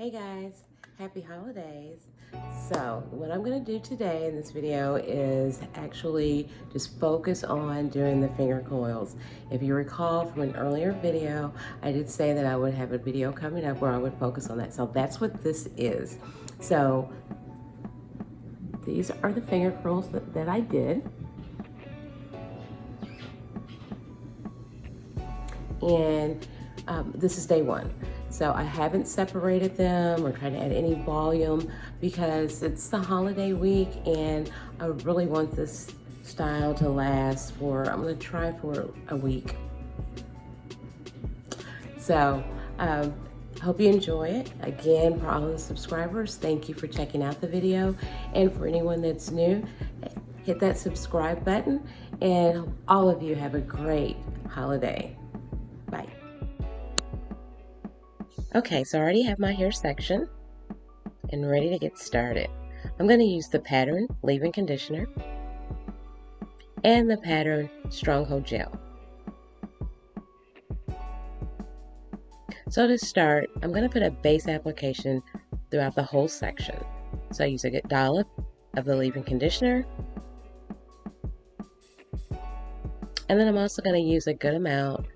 Hey guys, happy holidays. So what I'm going to do today in this video is actually just focus on doing the finger coils. If you recall from an earlier video, I did say that I would have a video coming up where I would focus on that. So that's what this is. So these are the finger curls that I did. And this is day one. So I haven't separated them or tried to add any volume because it's the holiday week and I really want this style to last for, I'm gonna try for a week. So hope you enjoy it. Again, for all of the subscribers, thank you for checking out the video. And for anyone that's new, hit that subscribe button, and all of you have a great holiday. Bye. Okay, so I already have my hair section and ready to get started. I'm going to use the pattern leave-in conditioner and the pattern stronghold gel. So to start, I'm going to put a base application throughout the whole section. So I use a good dollop of the leave-in conditioner, and then I'm also going to use a good amount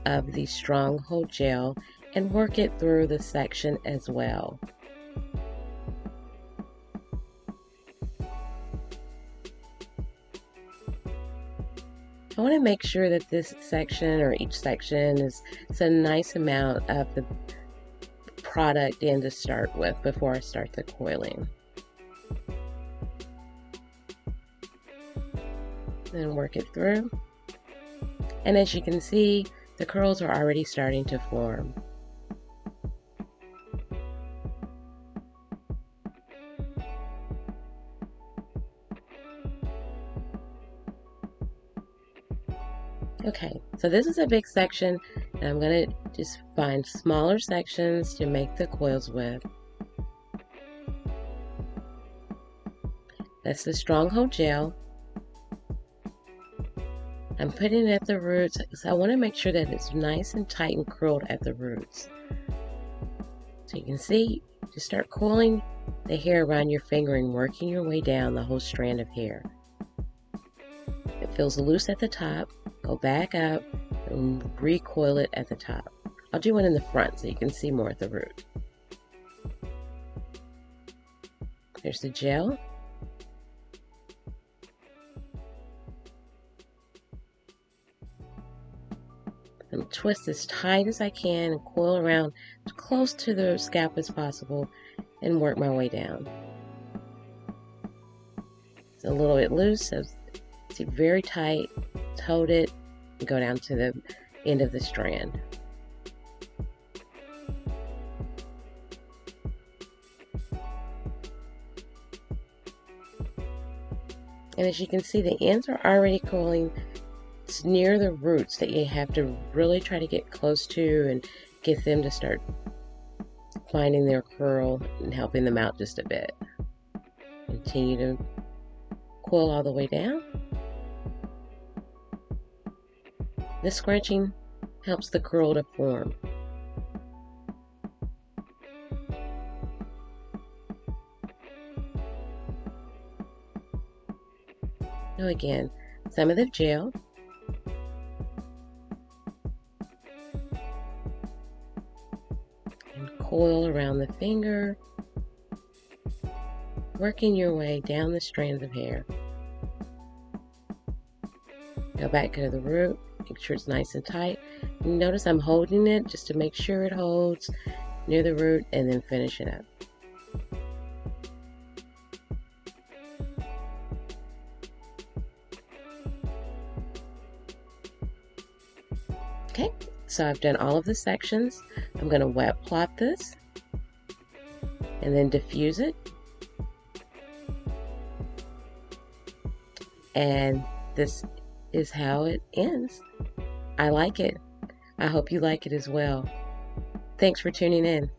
of the stronghold gel and work it through the section as well. I want to make sure that this section or each section is a nice amount of the product in to start with before I start the coiling. Then work it through. And as you can see, the curls are already starting to form. Okay, so this is a big section, and I'm going to just find smaller sections to make the coils with. That's the stronghold gel. I'm putting it at the roots, so I want to make sure that it's nice and tight and curled at the roots. So you can see, just start coiling the hair around your finger and working your way down the whole strand of hair. It feels loose at the top, go back up and recoil it at the top. I'll do one in the front so you can see more at the root. There's the gel. I'm going to twist as tight as I can and coil around as close to the scalp as possible and work my way down. It's a little bit loose, so it's very tight. Hold it and go down to the end of the strand. And as you can see, the ends are already coiling. It's near the roots that you have to really try to get close to and get them to start finding their curl and helping them out just a bit. Continue to coil all the way down. This scrunching helps the curl to form. Now again, some of the gel. And coil around the finger, working your way down the strands of hair. Go back to the root. Make sure it's nice and tight. Notice I'm holding it just to make sure it holds near the root, and then finish it up. Okay, so I've done all of the sections. I'm going to wet plot this and then diffuse it. And this is how it ends. I like it. I hope you like it as well. Thanks for tuning in.